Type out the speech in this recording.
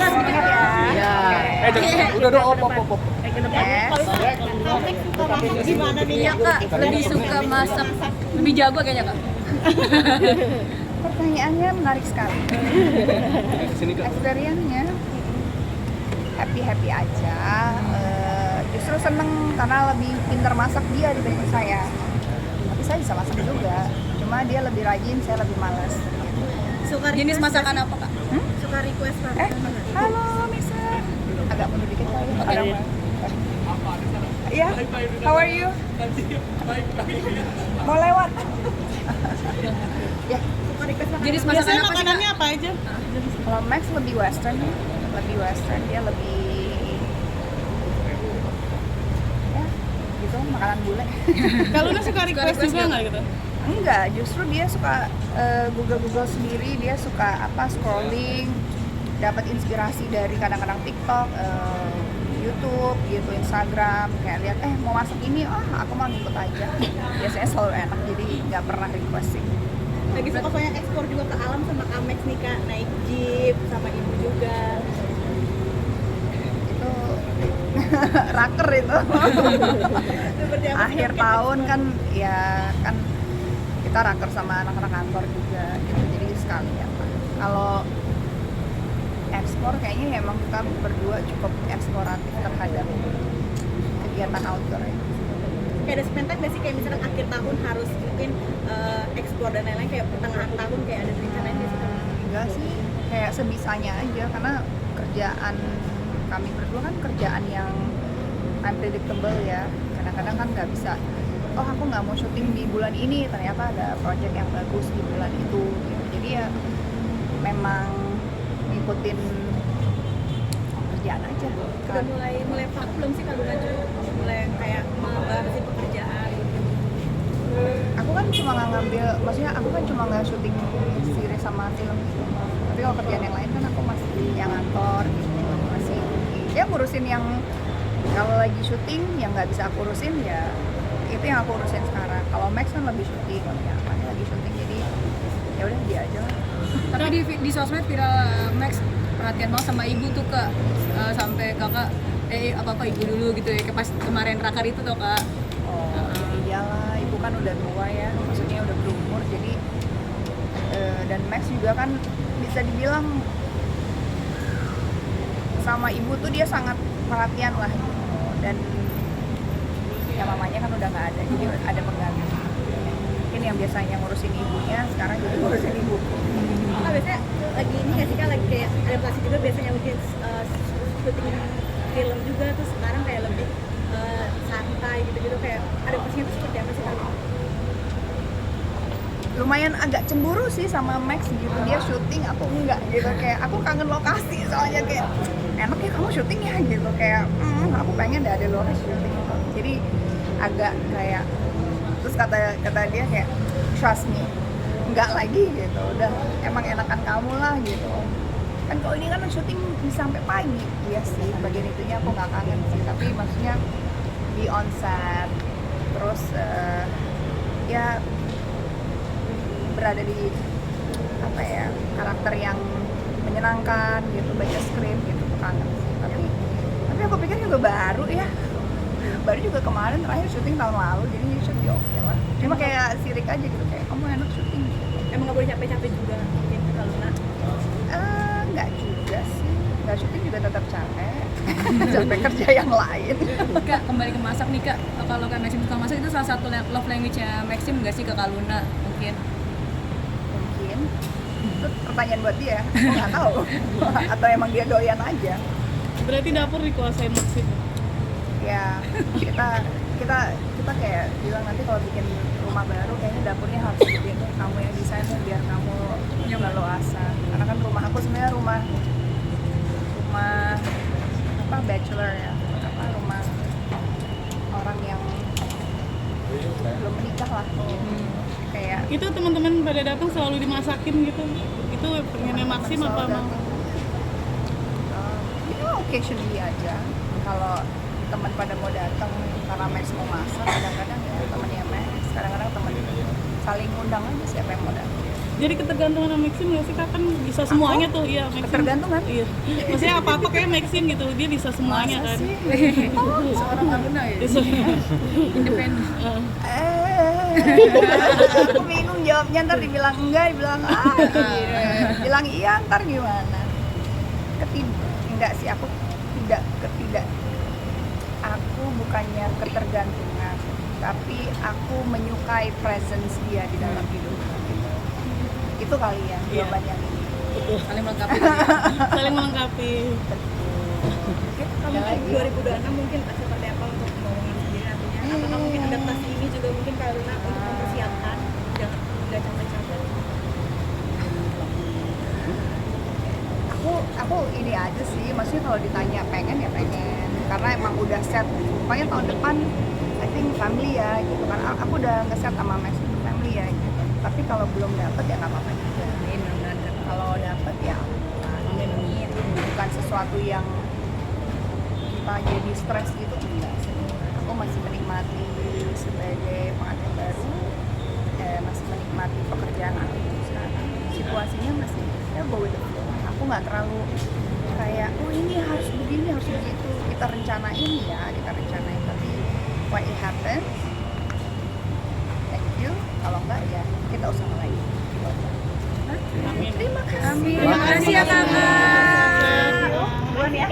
Semangat ya. Iya. Udah dong, op. Gimana nih? Iya kak, lebih suka masak, lebih jago kayaknya kak. Pertanyaannya menarik sekali. Sini kak. Experience-nya happy aja. Justru seneng karena lebih pintar masak dia dibanding saya. Tapi saya bisa masak juga. Cuma dia lebih rajin, saya lebih malas. Suka Jenis request masakan nggak apa kak? sih? Suka request makanan nggak? Halo, Mister. Agak mundur dikit kali. Oke. Iya, how are you? Mau lewat? Ya, Suka request makanan. Jenis masakan Biasanya apa sih, makanannya Kak? apa aja? kalau Max lebih western, dia lebih ya gitu makanan bule. Kalau lu suka request request juga nggak? nggak gitu? Enggak, justru dia suka Google sendiri, dia suka scrolling, dapat inspirasi dari kadang-kadang TikTok, YouTube gitu, Instagram, kayak lihat mau masak ini, aku mau ngikut aja. Biasanya selalu enak, jadi nggak pernah request sih. Lagi suka banyak ekspor juga ke alam sama Amex nih kak, naik jeep sama ibu juga. Itu raker itu. Seperti apa? Akhir tahun kan kita raker sama anak-anak kantor juga gitu, jadi sekalian lah. Kalau ekspor kayaknya emang kita berdua cukup eksploratif terhadap kegiatan outdoor ya. Kayak ada spend time nggak sih, kayak misalkan akhir tahun harus mungkin eksplor dan lain-lain, kayak pertengahan tahun kayak ada rencana nggak sih? Enggak sih, kayak sebisanya aja, karena kerjaan kami berdua kan kerjaan yang unpredictable ya. Kadang-kadang kan nggak bisa, aku nggak mau syuting di bulan ini, ternyata ada project yang bagus di bulan itu gitu. Jadi ya memang ngikutin kerjaan aja. Udah mulai vakum belum sih kalau lanjut? Mulai kayak mengatasi pekerjaan. Aku kan cuma nggak ngambil, maksudnya aku kan cuma nggak syuting series sama film gitu. Tapi kalau kerjaan yang lain kan aku masih yang ngantor gitu, masih ya ngurusin yang kalau lagi syuting yang nggak bisa aku urusin ya itu yang aku urusin sekarang. Kalau Max kan lebih syuting, ya kan lagi syuting, jadi ya udah dia aja lah. Tapi di sosmed viral Max perhatian banget sama ibu tuh kak, sampai kakak apa ibu dulu gitu ya, kayak pas kemarin rakar itu tuh kak. Iyalah, ibu kan udah tua ya, maksudnya udah berumur, jadi dan Max juga kan bisa dibilang sama ibu tuh dia sangat perhatian lah gitu. Dan ya mamanya kan udah nggak ada, jadi ada pengganti. Mungkin yang biasanya ngurusin ibunya sekarang jadi ngurusin ibu. Nah, biasanya lagi ini nggak sih kak, lagi kayak adaptasi juga biasanya mungkin syuting film juga, terus sekarang kayak lebih santai gitu-gitu, kayak adaptasinya itu seperti apa sih kak? Lumayan agak cemburu sih sama Max gitu, dia syuting aku enggak gitu, kayak aku kangen lokasi soalnya, kayak enak ya kamu syuting ya gitu, kayak aku pengen ada lokasi syuting gitu. Jadi agak kayak, terus kata dia kayak trust me, enggak lagi gitu, udah emang enakan kamu lah gitu. Kan kalau ini kan syuting bisa sampai pagi, iya sih bagian itunya aku nggak kangen sih, tapi maksudnya di onset terus ya berada di apa ya, karakter yang menyenangkan gitu, baca skrip gitu, kangen sih. Tapi aku pikir juga baru juga kemarin terakhir syuting tahun lalu, jadi should be oke lah. Cuma kayak sirik aja gitu, kayak kamu enak syuting gitu. Emang nggak boleh capek-capek juga mungkin kalau nak? Nggak juga sih, nggak syuting juga tetap capek. Capek kerja yang lain. Kak, kembali ke masak nih kak, kalau Kak Maxim suka masak itu salah satu love language-nya Maxim nggak sih ke Kak Luna mungkin? Mungkin itu pertanyaan buat dia, aku nggak tahu. Atau emang dia doyan aja. Berarti dapur dikuasain Maxim. Ya kita kayak bilang nanti kalau bikin rumah baru kayaknya dapurnya harus bikin kamu yang desainnya, biar kamu yang leluasa. Karena kan rumah aku sebenarnya rumah apa, bachelor ya, apa, rumah orang yang belum menikah lah. Kayak Itu teman-teman pada datang selalu dimasakin gitu. Itu pengennya Maxim apa emang? Itu occasionally aja. Kalau teman pada mau datang karena Max mau masak, kadang-kadang ya temennya Max, kadang-kadang temen saling undang aja siapa yang mau datang. Jadi ketergantungan sama Maxim nggak sih kak? Kan bisa semuanya tuh, iya Maxim. Ketergantungan? Iya. Maksudnya apa-apa kayak Maxim gitu, dia bisa semuanya Masa kan. sih? Seorang alumni ya. Independen. Aku bingung jawabnya, ntar dibilang enggak, dibilang gitu. Bilang iya, ntar gimana? Enggak sih, aku tidak. Aku bukannya ketergantungan, tapi aku menyukai presence dia di dalam hidup. Itu kali ya Iya. jawaban yang ini. Saling melengkapi. Saling melengkapi. Kamu 2026 mungkin seperti apa untuk pembangunan sendiri nantinya? Apakah mungkin adaptasi ini juga mungkin karena untuk mempersiapkan jangan nggak capek-capek? Aku ini aja sih, maksudnya kalau ditanya pengen ya pengen, karena emang udah set. Pokoknya tahun depan I think family ya gitu kan. Aku udah nge-set sama Max family ya gitu. Tapi kalau belum dapet ya nggak apa-apa juga. Kalau dapet ya amin. Bukan sesuatu yang kita jadi stres gitu, enggak sih. Aku masih menikmati sebagai pengantin baru, masih menikmati pekerjaan aku sekarang. Situasinya masih ya go with the flow. Aku nggak terlalu kayak oh ini harus begini harus begitu, kita rencanain tapi when it happens thank you, kalau enggak ya kita usaha lagi. Amin. Terima kasih. Terima kasih ya kakak. Duluan ya.